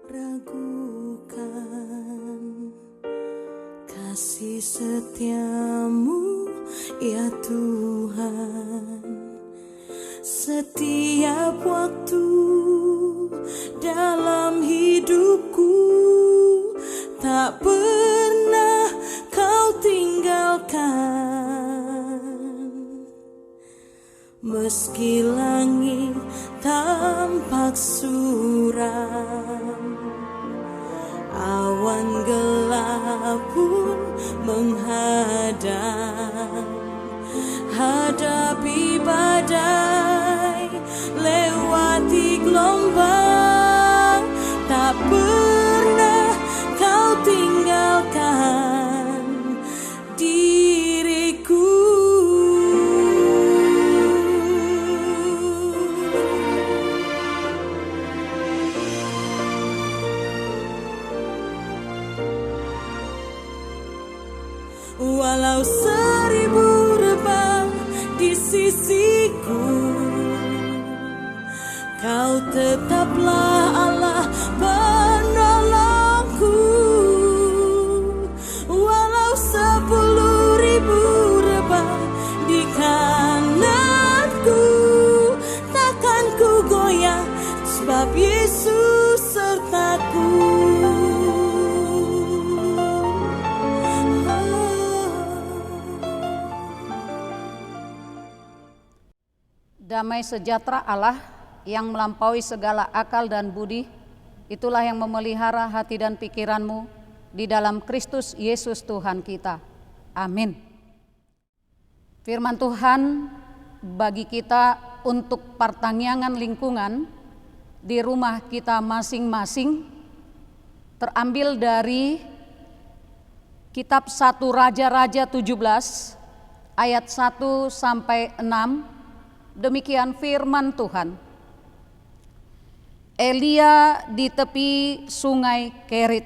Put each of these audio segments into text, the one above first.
ragukan kasih setiamu ya Tuhan. Setiap waktu dalam hidupku tak pernah kau tinggalkan. Meski langit tampak suram, awan gelap pun menghadang. Hadapi badai, lewati gelombang, tak pernah kau tinggalkan diriku. Walau 1000 rebah di sisiku, kau tetaplah Allah penolongku. Walau 10.000 rebah di kananku, takkan ku goyah sebab Yesus sertaku. Damai sejahtera Allah yang melampaui segala akal dan budi, itulah yang memelihara hati dan pikiranmu di dalam Kristus Yesus Tuhan kita. Amin. Firman Tuhan bagi kita untuk pertangyangan lingkungan di rumah kita masing-masing terambil dari kitab 1 Raja-Raja 17 ayat 1 sampai 6. Demikian firman Tuhan. Elia di tepi sungai Kerit.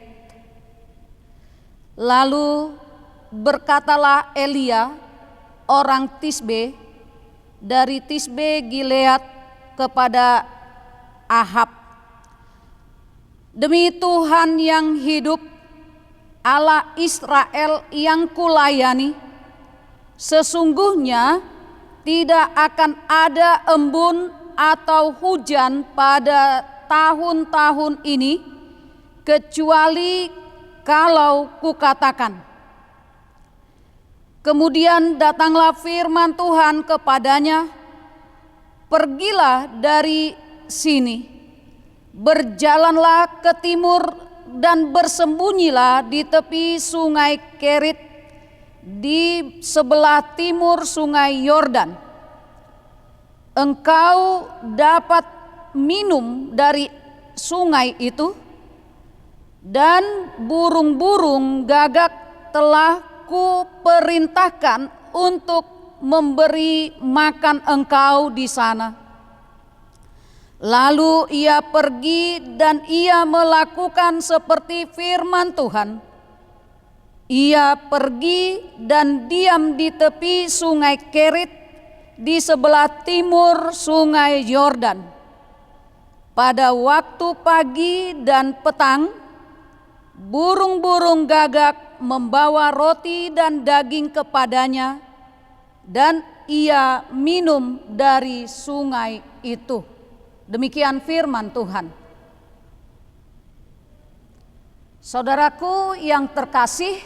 Lalu berkatalah Elia orang Tisbe dari Tisbe Gilead kepada Ahab, demi Tuhan yang hidup, Allah Israel yang kulayani, sesungguhnya tidak akan ada embun atau hujan pada tahun-tahun ini, kecuali kalau kukatakan. Kemudian datanglah firman Tuhan kepadanya, pergilah dari sini, berjalanlah ke timur dan bersembunyilah di tepi sungai Kerit, di sebelah timur sungai Yordan. Engkau dapat minum dari sungai itu, dan burung-burung gagak telah kuperintahkan untuk memberi makan engkau di sana. Lalu ia pergi dan ia melakukan seperti firman Tuhan. Ia pergi dan diam di tepi sungai Kerit di sebelah timur sungai Yordan. Pada waktu pagi dan petang, burung-burung gagak membawa roti dan daging kepadanya, dan ia minum dari sungai itu. Demikian firman Tuhan. Saudaraku yang terkasih,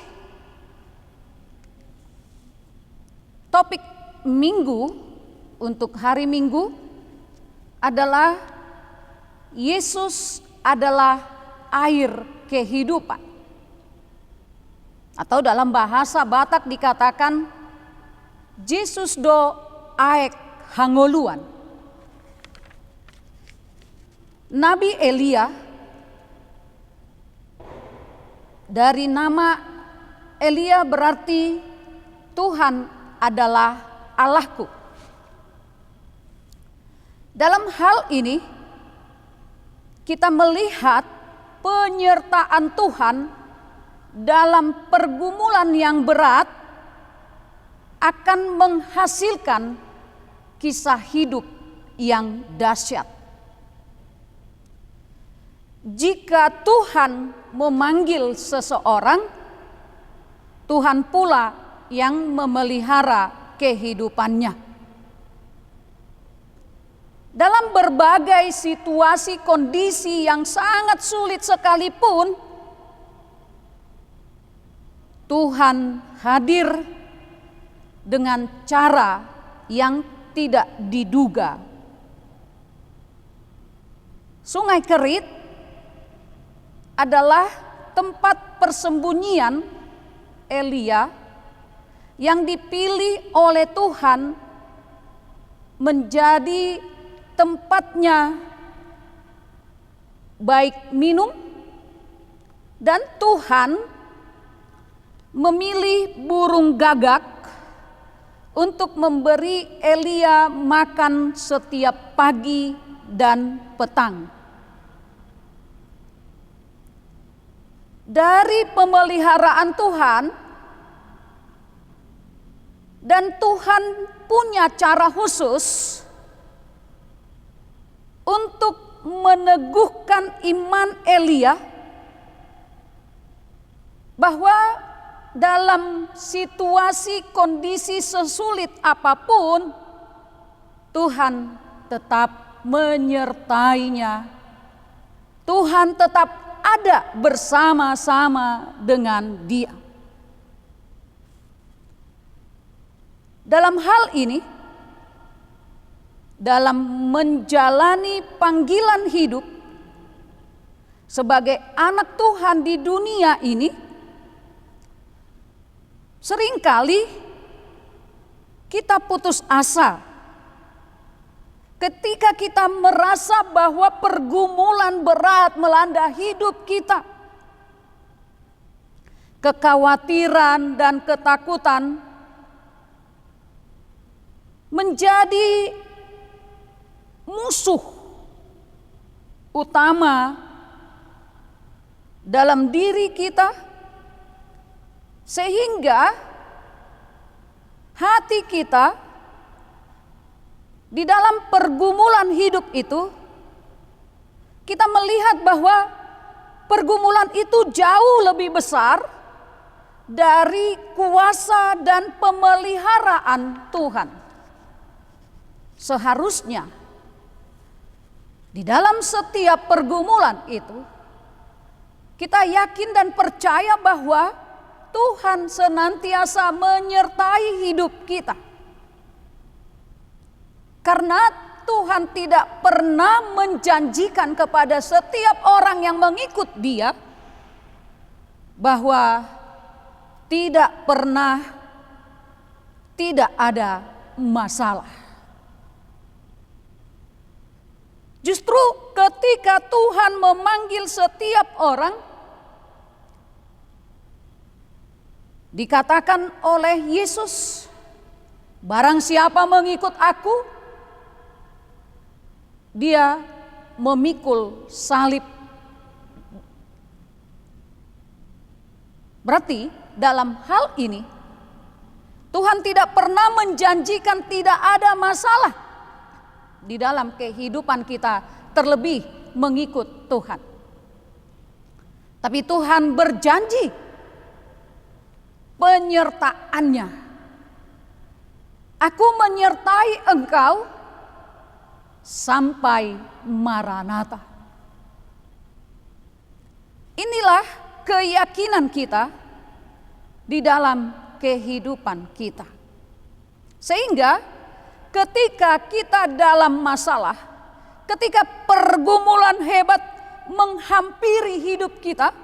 topik minggu untuk hari Minggu adalah Yesus adalah air kehidupan. Atau dalam bahasa Batak dikatakan Yesus do aek hangoluan. Nabi Elia, dari nama Elia berarti Tuhan adalah Allahku. Dalam hal ini kita melihat penyertaan Tuhan dalam pergumulan yang berat akan menghasilkan kisah hidup yang dahsyat. jika Tuhan memanggil seseorang, Tuhan pula yang memelihara kehidupannya. Dalam berbagai situasi kondisi yang sangat sulit sekalipun, Tuhan hadir dengan cara yang tidak diduga. Sungai Kerit adalah tempat persembunyian Elia yang dipilih oleh Tuhan menjadi tempatnya baik minum, dan Tuhan memilih burung gagak untuk memberi Elia makan setiap pagi dan petang. Dari pemeliharaan Tuhan, dan Tuhan punya cara khusus untuk meneguhkan iman Elia bahwa dalam situasi kondisi sesulit apapun, Tuhan tetap menyertainya. Tuhan tetap ada bersama-sama dengan dia. Dalam hal ini, dalam menjalani panggilan hidup sebagai anak Tuhan di dunia ini, seringkali kita putus asa ketika kita merasa bahwa pergumulan berat melanda hidup kita. Kekhawatiran dan ketakutan menjadi musuh utama dalam diri kita, sehingga hati kita di dalam pergumulan hidup itu, kita melihat bahwa pergumulan itu jauh lebih besar dari kuasa dan pemeliharaan Tuhan. Seharusnya di dalam setiap pergumulan itu, kita yakin dan percaya bahwa Tuhan senantiasa menyertai hidup kita. Karena Tuhan tidak pernah menjanjikan kepada setiap orang yang mengikut Dia bahwa tidak ada masalah. Justru ketika Tuhan memanggil setiap orang, dikatakan oleh Yesus, barang siapa mengikut aku, dia memikul salib. Berarti dalam hal ini, Tuhan tidak pernah menjanjikan tidak ada masalah di dalam kehidupan kita, terlebih mengikut Tuhan. Tapi Tuhan berjanji penyertaannya. Aku menyertai engkau sampai Maranatha. Inilah keyakinan kita di dalam kehidupan kita. Sehingga ketika kita dalam masalah, ketika pergumulan hebat menghampiri hidup kita,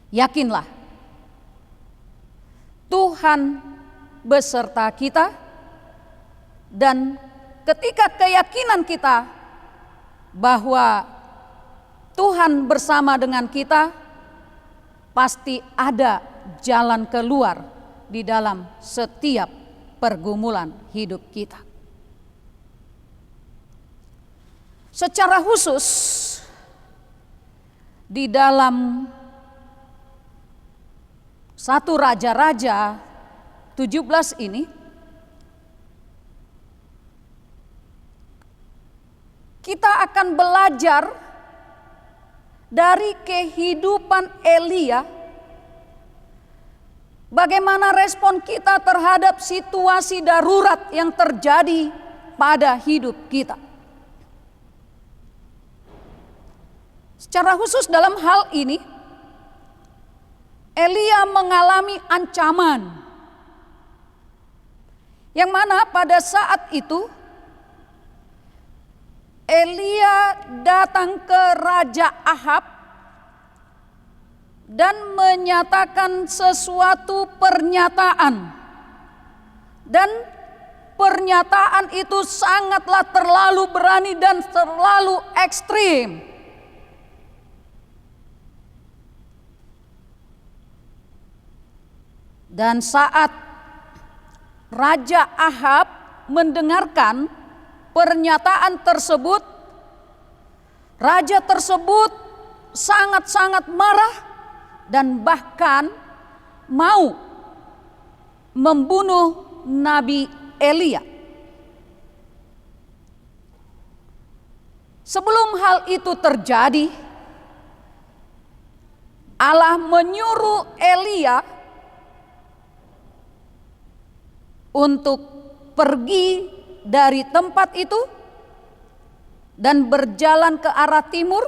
yakinlah Tuhan beserta kita, dan ketika keyakinan kita bahwa Tuhan bersama dengan kita, pasti ada jalan keluar di dalam setiap pergumulan hidup kita. Secara khusus di dalam 1 Raja-Raja 17 ini, kita akan belajar dari kehidupan Elia, bagaimana respon kita terhadap situasi darurat yang terjadi pada hidup kita. Secara khusus dalam hal ini, Elia mengalami ancaman, yang mana pada saat itu Elia datang ke Raja Ahab dan menyatakan sesuatu pernyataan. Dan pernyataan itu sangatlah terlalu berani dan terlalu ekstrim. Dan saat Raja Ahab mendengarkan pernyataan tersebut, raja tersebut sangat-sangat marah dan bahkan mau membunuh Nabi Elia. Sebelum hal itu terjadi, Allah menyuruh Elia untuk pergi dari tempat itu dan berjalan ke arah timur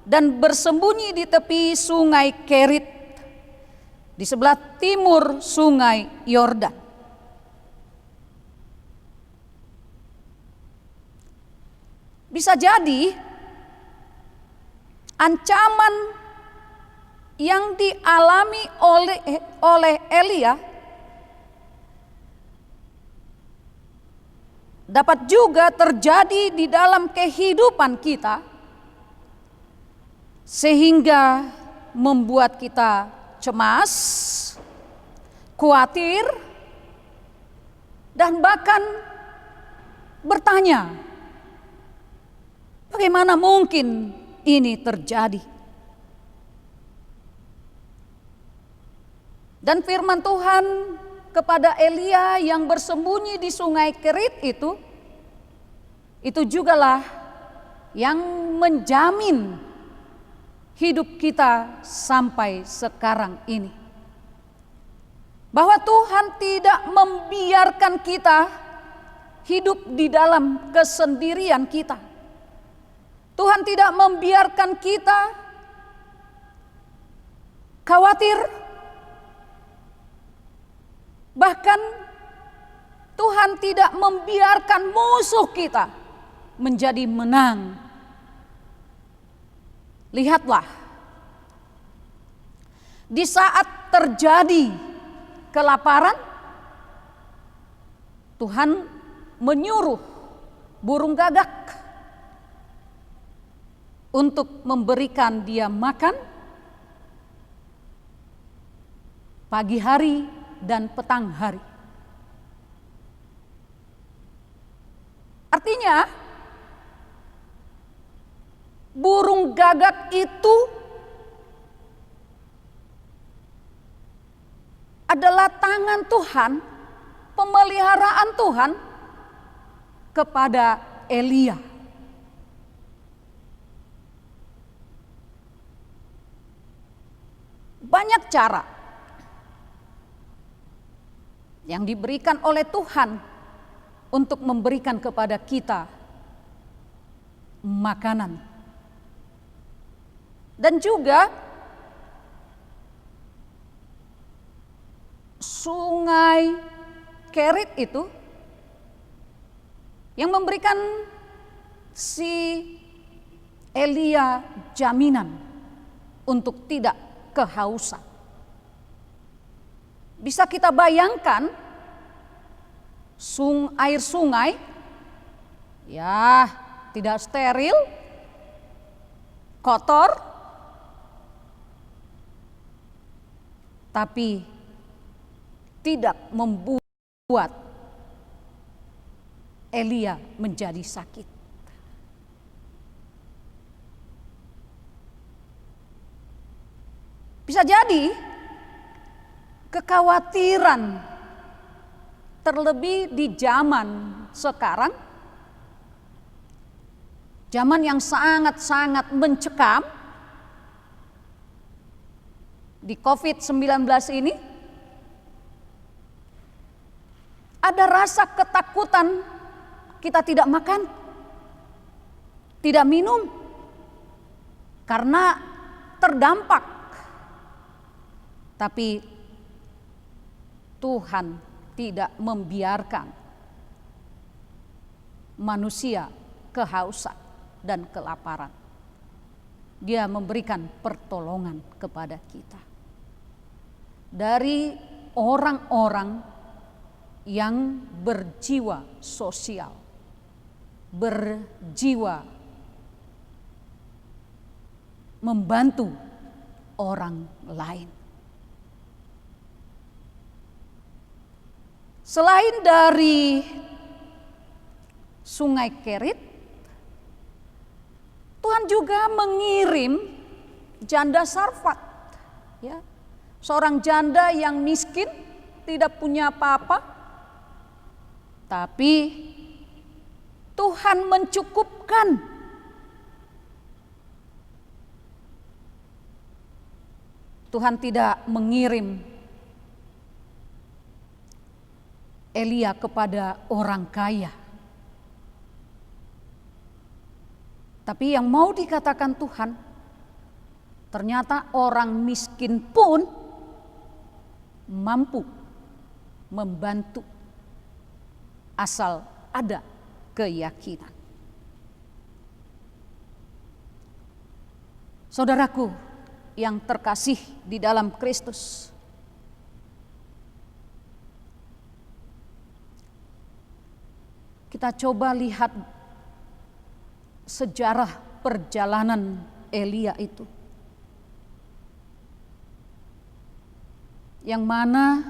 dan bersembunyi di tepi sungai Kerit di sebelah timur sungai Yordan. Bisa jadi ancaman yang dialami oleh Elia dapat juga terjadi di dalam kehidupan kita, sehingga membuat kita cemas, khawatir, dan bahkan bertanya, bagaimana mungkin ini terjadi? Dan firman Tuhan kepada Elia yang bersembunyi di sungai Kerit itu jugalah yang menjamin hidup kita sampai sekarang ini. Bahwa Tuhan tidak membiarkan kita hidup di dalam kesendirian kita. Tuhan tidak membiarkan kita khawatir. Bahkan Tuhan tidak membiarkan musuh kita menjadi menang. Lihatlah, di saat terjadi kelaparan, Tuhan menyuruh burung gagak untuk memberikan dia makan pagi hari dan petang hari. Artinya, burung gagak itu adalah tangan Tuhan, pemeliharaan Tuhan kepada Elia. Banyak cara yang diberikan oleh Tuhan untuk memberikan kepada kita makanan. Dan juga sungai Kerit itu yang memberikan si Elia jaminan untuk tidak kehausan. Bisa kita bayangkan air sungai ya tidak steril, kotor, tapi tidak membuat Elia menjadi sakit. Bisa jadi kekhawatiran, terlebih di zaman sekarang, zaman yang sangat-sangat mencekam, di COVID-19 ini, ada rasa ketakutan, kita tidak makan, tidak minum, karena terdampak. Tapi Tuhan tidak membiarkan manusia kehausan dan kelaparan. Dia memberikan pertolongan kepada kita dari orang-orang yang berjiwa sosial, berjiwa membantu orang lain. Selain dari Sungai Kerit, Tuhan juga mengirim janda Sarfat, ya, seorang janda yang miskin, tidak punya apa-apa, tapi Tuhan mencukupkan. Tuhan tidak mengirim Elia kepada orang kaya. Tapi yang mau dikatakan Tuhan, ternyata orang miskin pun mampu membantu asal ada keyakinan. Saudaraku yang terkasih di dalam Kristus, kita coba lihat sejarah perjalanan Elia itu, yang mana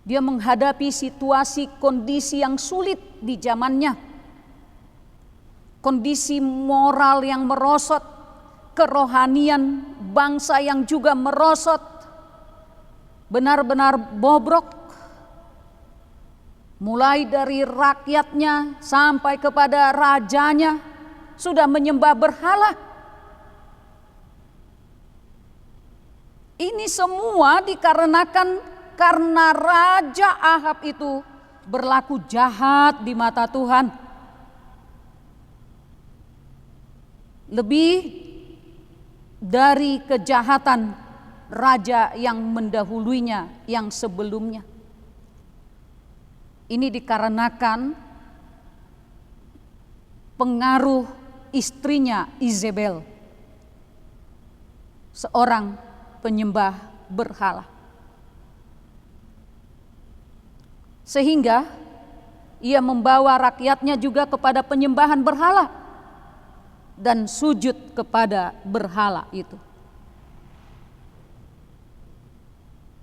dia menghadapi situasi kondisi yang sulit di zamannya, kondisi moral yang merosot, kerohanian bangsa yang juga merosot, benar-benar bobrok. Mulai dari rakyatnya sampai kepada rajanya sudah menyembah berhala. Ini semua dikarenakan karena Raja Ahab itu berlaku jahat di mata Tuhan. Lebih dari kejahatan raja yang mendahulunya, yang sebelumnya. Ini dikarenakan pengaruh istrinya Izebel, seorang penyembah berhala. Sehingga ia membawa rakyatnya juga kepada penyembahan berhala dan sujud kepada berhala itu.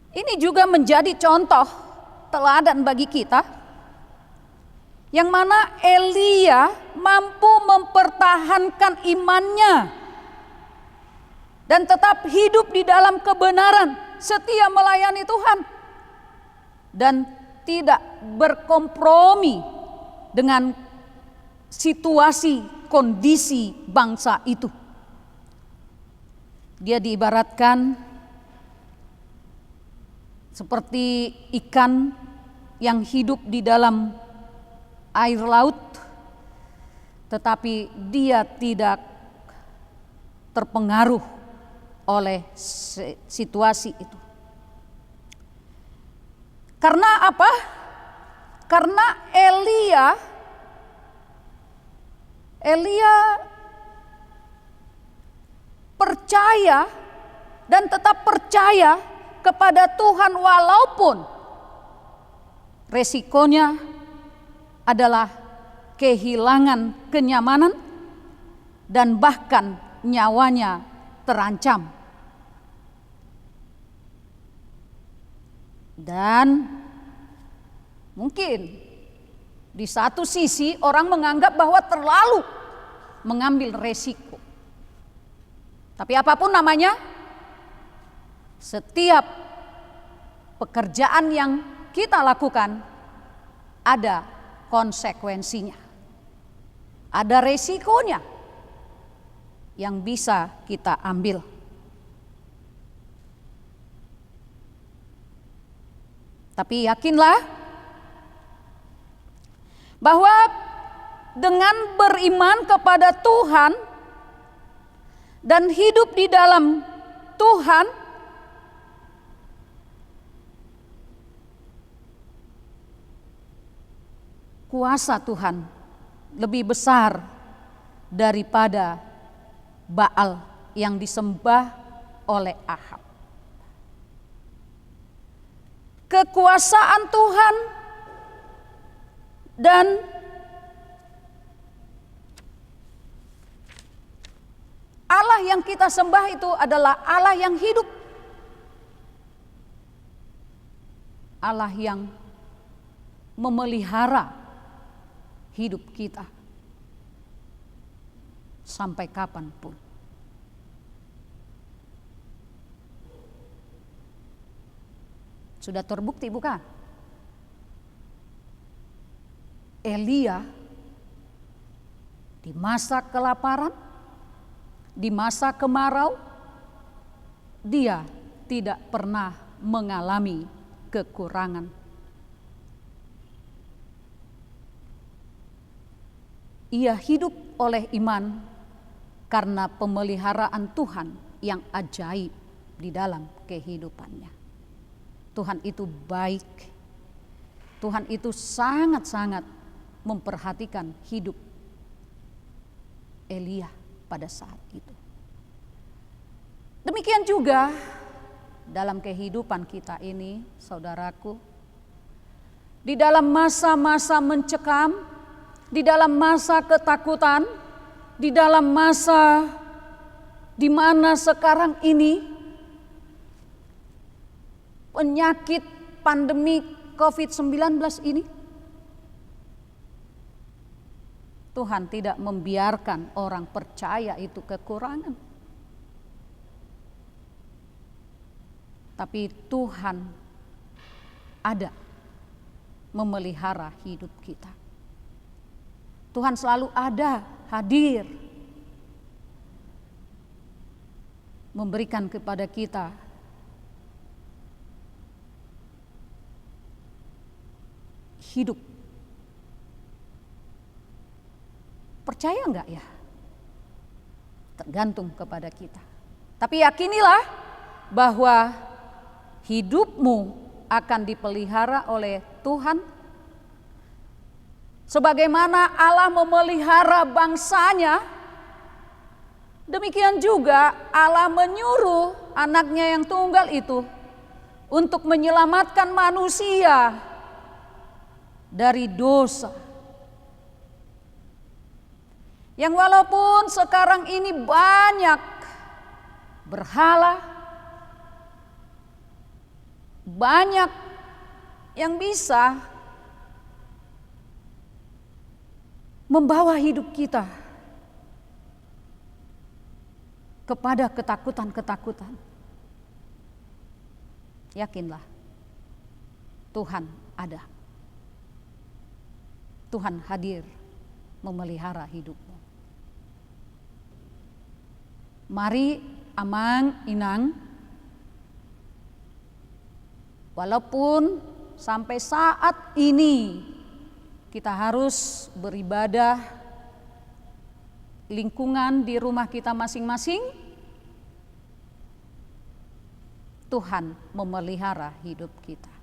Ini juga menjadi contoh teladan bagi kita, yang mana Elia mampu mempertahankan imannya dan tetap hidup di dalam kebenaran, setia melayani Tuhan dan tidak berkompromi dengan situasi kondisi bangsa itu. Dia diibaratkan seperti ikan yang hidup di dalam air laut, tetapi dia tidak terpengaruh oleh situasi itu. Karena apa? Karena Elia percaya dan tetap percaya kepada Tuhan walaupun resikonya adalah kehilangan kenyamanan dan bahkan nyawanya terancam. Dan mungkin di satu sisi orang menganggap bahwa terlalu mengambil resiko. Tapi apapun namanya, setiap pekerjaan yang kita lakukan ada konsekuensinya, ada resikonya yang bisa kita ambil. Tapi yakinlah bahwa dengan beriman kepada Tuhan dan hidup di dalam Tuhan, kuasa Tuhan lebih besar daripada Baal yang disembah oleh Ahab. Kekuasaan Tuhan dan Allah yang kita sembah itu adalah Allah yang hidup. Allah yang memelihara hidup kita sampai kapanpun. Sudah terbukti bukan? Elia di masa kelaparan, di masa kemarau, dia tidak pernah mengalami kekurangan. Ia hidup oleh iman karena pemeliharaan Tuhan yang ajaib di dalam kehidupannya. Tuhan itu baik. Tuhan itu sangat-sangat memperhatikan hidup Elia pada saat itu. Demikian juga dalam kehidupan kita ini, saudaraku, di dalam masa-masa mencekam, di dalam masa ketakutan, di dalam masa di mana sekarang ini penyakit pandemi COVID-19 ini, Tuhan tidak membiarkan orang percaya itu kekurangan. Tapi Tuhan ada memelihara hidup kita. Tuhan selalu ada, hadir, memberikan kepada kita hidup. Percaya enggak ya? Tergantung kepada kita. Tapi yakinilah bahwa hidupmu akan dipelihara oleh Tuhan. Sebagaimana Allah memelihara bangsanya, demikian juga Allah menyuruh anaknya yang tunggal itu untuk menyelamatkan manusia dari dosa. Yang walaupun sekarang ini banyak berhala, banyak yang bisa membawa hidup kita kepada ketakutan-ketakutan. Yakinlah, Tuhan ada. Tuhan hadir memelihara hidupmu. Mari amang inang, walaupun sampai saat ini kita harus beribadah lingkungan di rumah kita masing-masing, Tuhan memelihara hidup kita.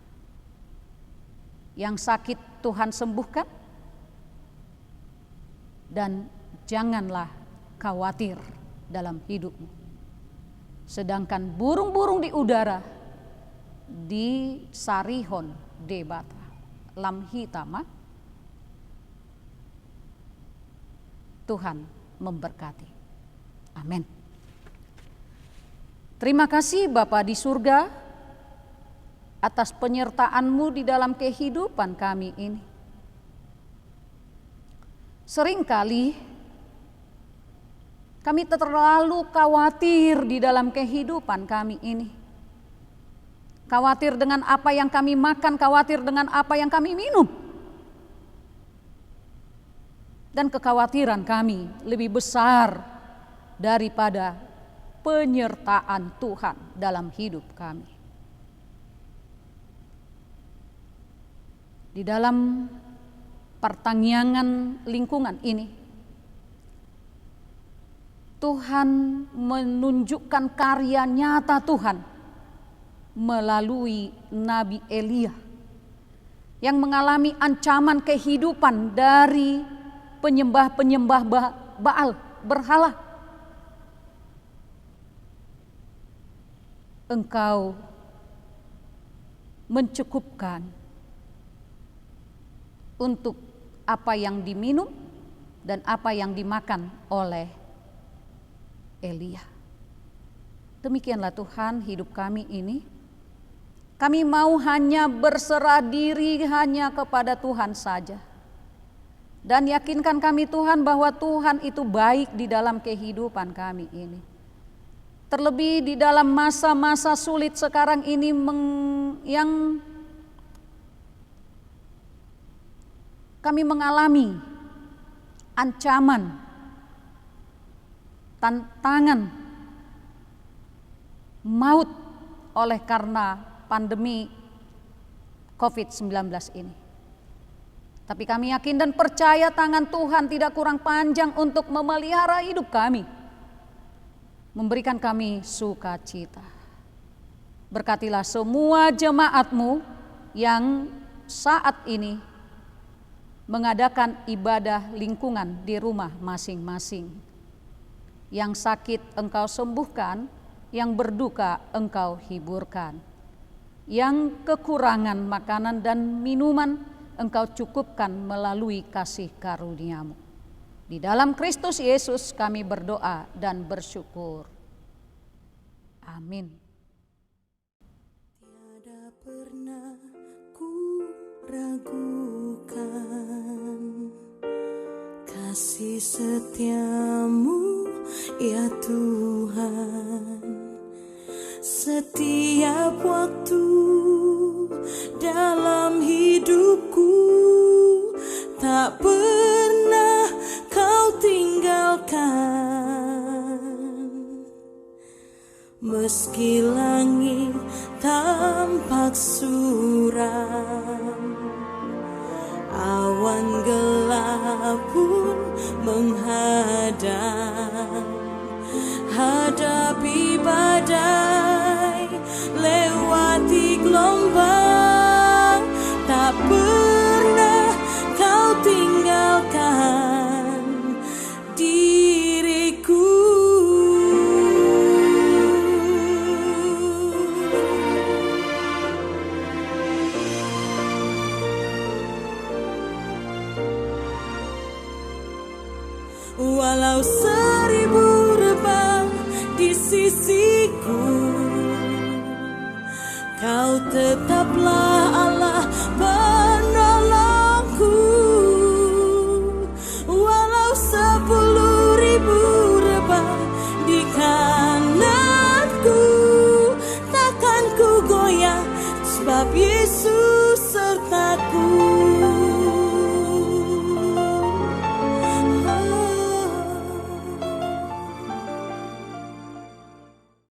Yang sakit Tuhan sembuhkan, dan janganlah khawatir dalam hidupmu. Sedangkan burung-burung di udara di Sarihon Debata Lam Hitama, Tuhan memberkati. Amin. Terima kasih Bapa di surga atas penyertaan-Mu di dalam kehidupan kami ini. Seringkali kami terlalu khawatir di dalam kehidupan kami ini. Khawatir dengan apa yang kami makan, khawatir dengan apa yang kami minum. Dan kekhawatiran kami lebih besar daripada penyertaan Tuhan dalam hidup kami. Di dalam pertanggungan lingkungan ini, Tuhan menunjukkan karya nyata Tuhan melalui Nabi Elia yang mengalami ancaman kehidupan dari penyembah-penyembah Baal, berhala. Engkau mencukupkan untuk apa yang diminum dan apa yang dimakan oleh Elia. Demikianlah Tuhan hidup kami ini. Kami mau hanya berserah diri hanya kepada Tuhan saja. Dan yakinkan kami Tuhan bahwa Tuhan itu baik di dalam kehidupan kami ini. Terlebih di dalam masa-masa sulit sekarang ini yang kami mengalami ancaman, tantangan, maut oleh karena pandemi COVID-19 ini. Tapi kami yakin dan percaya tangan Tuhan tidak kurang panjang untuk memelihara hidup kami, memberikan kami sukacita. Berkatilah semua jemaat-Mu yang saat ini mengadakan ibadah lingkungan di rumah masing-masing. Yang sakit Engkau sembuhkan, yang berduka Engkau hiburkan. Yang kekurangan makanan dan minuman Engkau cukupkan melalui kasih karunia-Mu. Di dalam Kristus Yesus kami berdoa dan bersyukur. Amin. Tiada pernah ku ragukan kasih setia-Mu ya Tuhan. Setiap waktu dalam hidupku tak pernah Kau tinggalkan. Meski langit tampak suram, awan gelap pun menghadang. Hadapi badai, lewati gelombang, tak pernah Kau tinggalkan diriku. Walau 1000 rebah di sisiku, Kau tetaplah Allah penolongku. Walau 10.000 rebah di kananku, takkan ku goyah sebab Yesus sertaku.